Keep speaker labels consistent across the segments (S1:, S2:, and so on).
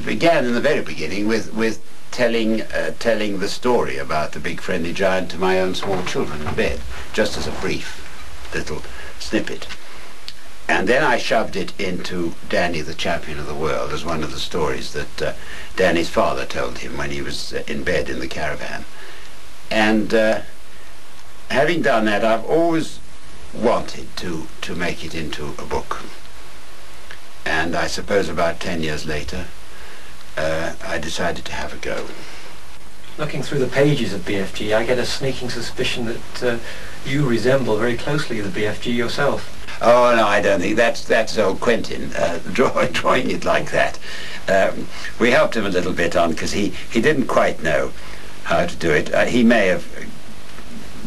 S1: it began in the very beginning with telling the story about the big friendly giant to my own small children in bed, just as a brief little snippet. And then I shoved it into Danny the Champion of the World as one of the stories that Danny's father told him when he was in bed in the caravan. And having done that, I've always wanted to make it into a book. And I suppose about 10 years later, I decided to have a go.
S2: Looking through the pages of BFG, I get a sneaking suspicion that you resemble very closely the BFG yourself.
S1: Oh no, I don't think that's old Quentin drawing it like that. We helped him a little bit on because he didn't quite know how to do it. He may have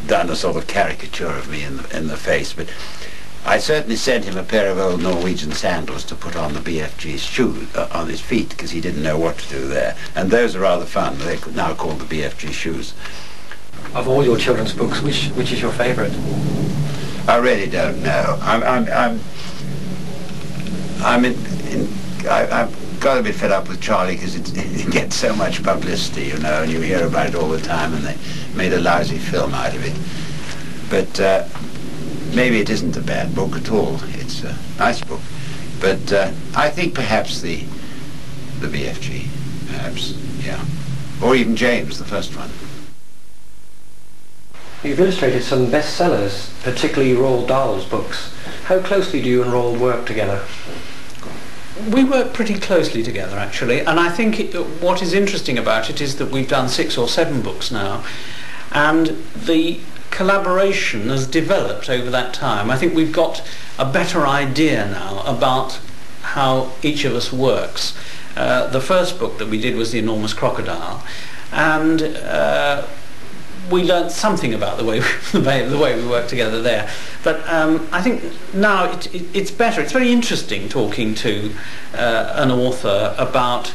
S1: done a sort of caricature of me in the face, but I certainly sent him a pair of old Norwegian sandals to put on the BFG's shoe on his feet because he didn't know what to do there. And those are rather fun. They're now called the BFG shoes.
S2: Of all your children's books, which is your favourite?
S1: I really don't know. I've got a bit fed up with Charlie because it gets so much publicity, you know, and you hear about it all the time, and they made a lousy film out of it. But maybe it isn't a bad book at all. It's a nice book. But I think perhaps the BFG, perhaps, yeah. Or even James, the first one.
S2: You've illustrated some bestsellers, particularly Roald Dahl's books. How closely do you and Roald work together?
S3: We work pretty closely together, actually, and I think what is interesting about it is that we've done 6 or 7 books now, and the collaboration has developed over that time. I think we've got a better idea now about how each of us works. The first book that we did was The Enormous Crocodile, and we learned something about the way we work together there. But I think now it's better. It's very interesting talking to an author about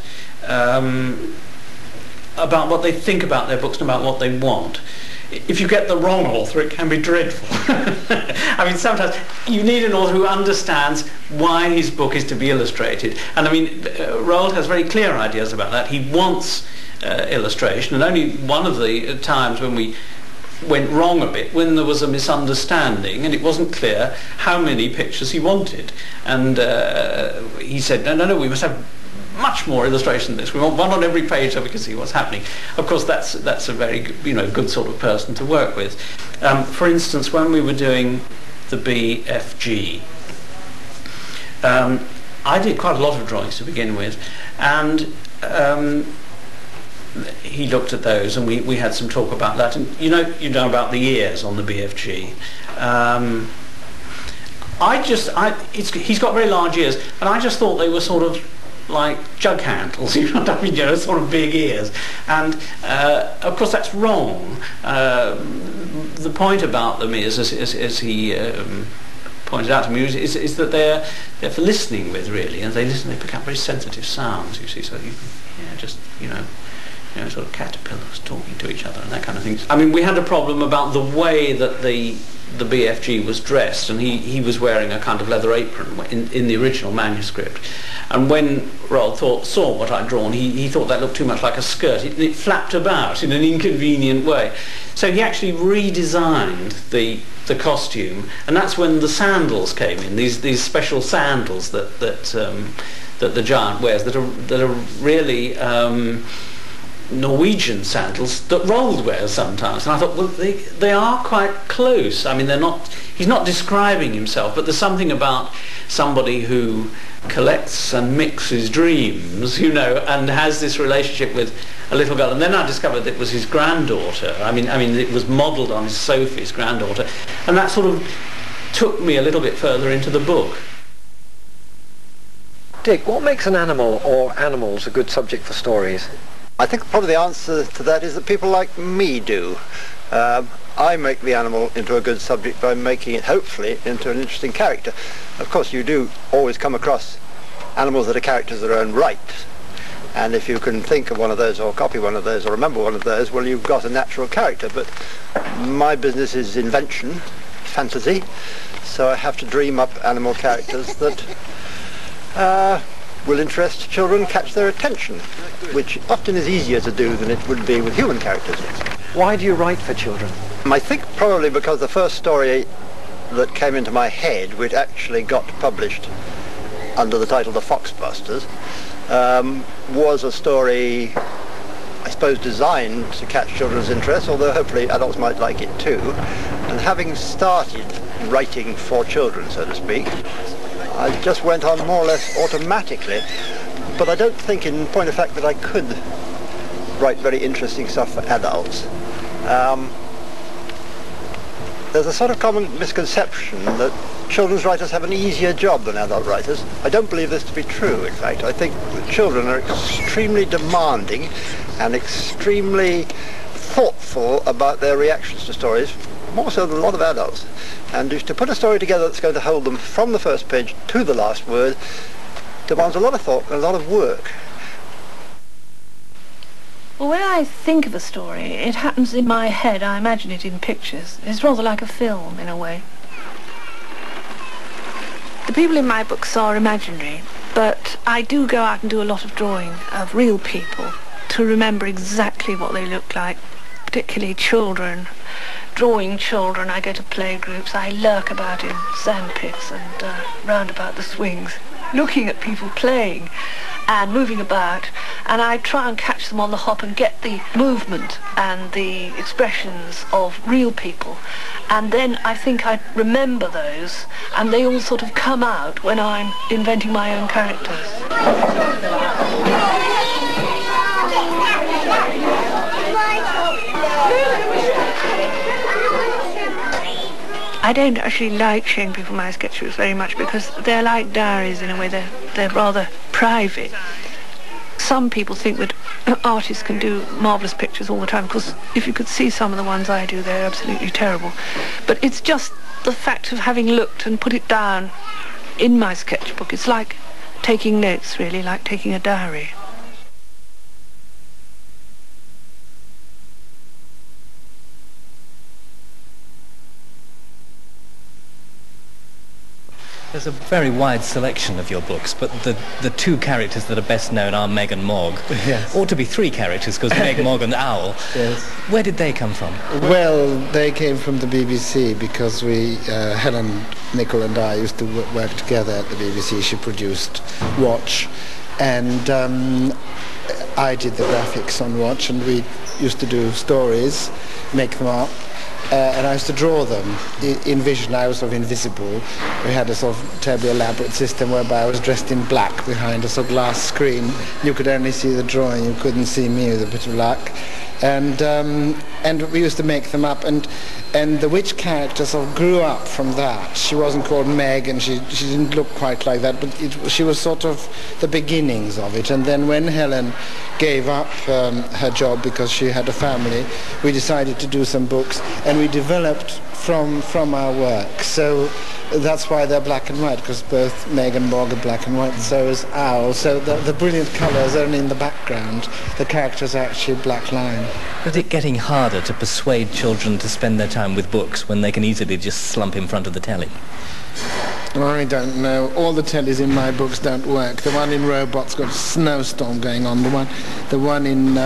S3: what they think about their books and about what they want. If you get the wrong author, it can be dreadful. I mean, sometimes you need an author who understands why his book is to be illustrated. And I mean, Roald has very clear ideas about that. He wants illustration, and only one of the times when we went wrong a bit, when there was a misunderstanding and it wasn't clear how many pictures he wanted. And he said, no, we must have much more illustration than this. We want one on every page so we can see what's happening. Of course, that's a very good sort of person to work with. For instance, when we were doing the BFG, I did quite a lot of drawings to begin with, and he looked at those, and we had some talk about that. And you know about the ears on the BFG. He's got very large ears, and I just thought they were sort of like jug handles, you know what I mean? Sort of big ears. And of course that's wrong. The point about them is, as he pointed out to me, is that they're for listening with, really, and they pick up very sensitive sounds, you see. So sort of caterpillars talking to each other and that kind of thing. I mean, we had a problem about the way that the BFG was dressed, and he was wearing a kind of leather apron in the original manuscript. And when Roald saw what I'd drawn, he thought that looked too much like a skirt. It flapped about in an inconvenient way. So he actually redesigned the costume, and that's when the sandals came in. These special sandals that the giant wears that are really Norwegian sandals that Roald wears sometimes. And I thought, well, they are quite close. I mean, he's not describing himself, but there's something about somebody who collects and mixes dreams, and has this relationship with a little girl. And then I discovered that it was his granddaughter. I mean, it was modelled on Sophie's granddaughter, and that sort of took me a little bit further into the book.
S2: Dick, what makes an animal or animals a good subject for stories?
S4: I think probably the answer to that is that people like me do. I make the animal into a good subject by making it, hopefully, into an interesting character. Of course, you do always come across animals that are characters of their own right. And if you can think of one of those, or copy one of those, or remember one of those, well, you've got a natural character. But my business is invention, fantasy, so I have to dream up animal characters that will interest children, catch their attention, which often is easier to do than it would be with human characters.
S2: Why do you write for children?
S4: I think probably because the first story that came into my head, which actually got published under the title The Foxbusters, was a story, I suppose, designed to catch children's interest, although hopefully adults might like it too. And having started writing for children, so to speak, I just went on more or less automatically. But I don't think, in point of fact, that I could write very interesting stuff for adults. There's a sort of common misconception that children's writers have an easier job than adult writers. I don't believe this to be true, in fact. I think that children are extremely demanding and extremely thoughtful about their reactions to stories, more so than a lot of adults. And to put a story together that's going to hold them from the first page to the last word demands a lot of thought and a lot of work.
S5: Well, when I think of a story, it happens in my head. I imagine it in pictures. It's rather like a film, in a way. The people in my books are imaginary, but I do go out and do a lot of drawing of real people to remember exactly what they look like, particularly children. Drawing children, I go to playgroups, I lurk about in sandpits and round about the swings, looking at people playing and moving about, and I try and catch them on the hop and get the movement and the expressions of real people, and then I think I remember those, and they all sort of come out when I'm inventing my own characters. I don't actually like showing people my sketchbooks very much because they're like diaries in a way. They're rather private. Some people think that artists can do marvellous pictures all the time. Of course, if you could see some of the ones I do, they're absolutely terrible. But it's just the fact of having looked and put it down in my sketchbook. It's like taking notes, really, like taking a diary.
S6: There's a very wide selection of your books, but the two characters that are best known are Meg and Mog.
S7: Yes.
S6: Ought to be three characters, because Meg, Mog and Owl.
S7: Yes.
S6: Where did they come from?
S7: Well, they came from the BBC because Helen Nichol and I used to work together at the BBC. She produced Watch, and I did the graphics on Watch, and we used to do stories, make them up. And I used to draw them in vision. I was sort of invisible. We had a sort of terribly elaborate system whereby I was dressed in black behind a sort of glass screen. You could only see the drawing. You couldn't see me with a bit of luck. And we used to make them up. And the witch character sort of grew up from that. She wasn't called Meg, and she didn't look quite like that, but she was sort of the beginnings of it. And then when Helen gave up her job because she had a family, we decided to do some books, and we developed from our work. So that's why they're black and white, because both Meg and Mog are black and white, so is Owl. So the brilliant colours are only in the background. The characters are actually black line.
S6: Is it getting harder to persuade children to spend their time with books when they can easily just slump in front of the telly?
S7: I don't know. All the tellies in my books don't work. The one in Robot's got a snowstorm going on. The one in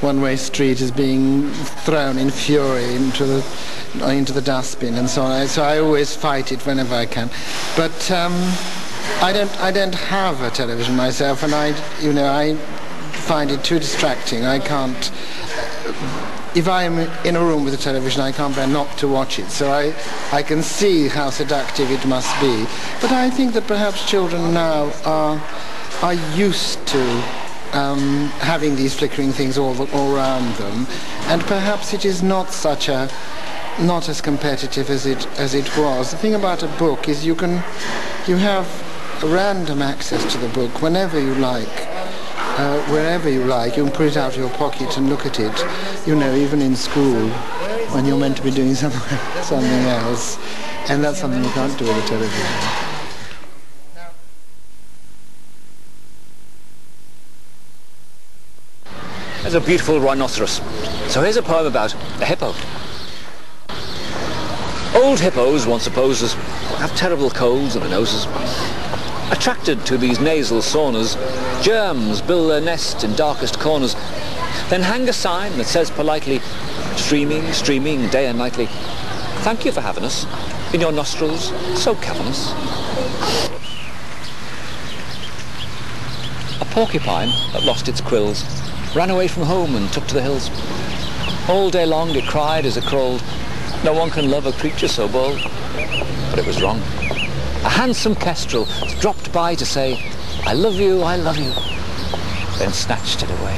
S7: One Way Street is being thrown in fury into the dustbin and so on. So I always fight it whenever I can. But I don't have a television myself, and I find it too distracting. I can't. If I am in a room with a television, I can't bear not to watch it. So I can see how seductive it must be. But I think that perhaps children now are used to having these flickering things all around them, and perhaps it is not as competitive as it was. The thing about a book is you have random access to the book whenever you like. Wherever you like, you can put it out of your pocket and look at it, even in school when you're meant to be doing something else, and that's something you can't do with a television.
S8: There's a beautiful rhinoceros. So here's a poem about a hippo. Old hippos, one supposes, have terrible colds in their noses. Attracted to these nasal saunas, germs build their nest in darkest corners, then hang a sign that says politely, streaming, streaming, day and nightly. Thank you for having us. In your nostrils, so cavernous. A porcupine that lost its quills ran away from home and took to the hills. All day long it cried as it crawled, no one can love a creature so bold. But it was wrong. A handsome kestrel dropped by to say, I love you, then snatched it away.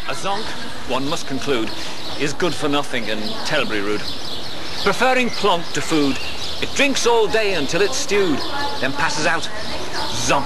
S8: A zonk, one must conclude, is good for nothing and terribly rude. Preferring plonk to food, it drinks all day until it's stewed, then passes out. Zonk.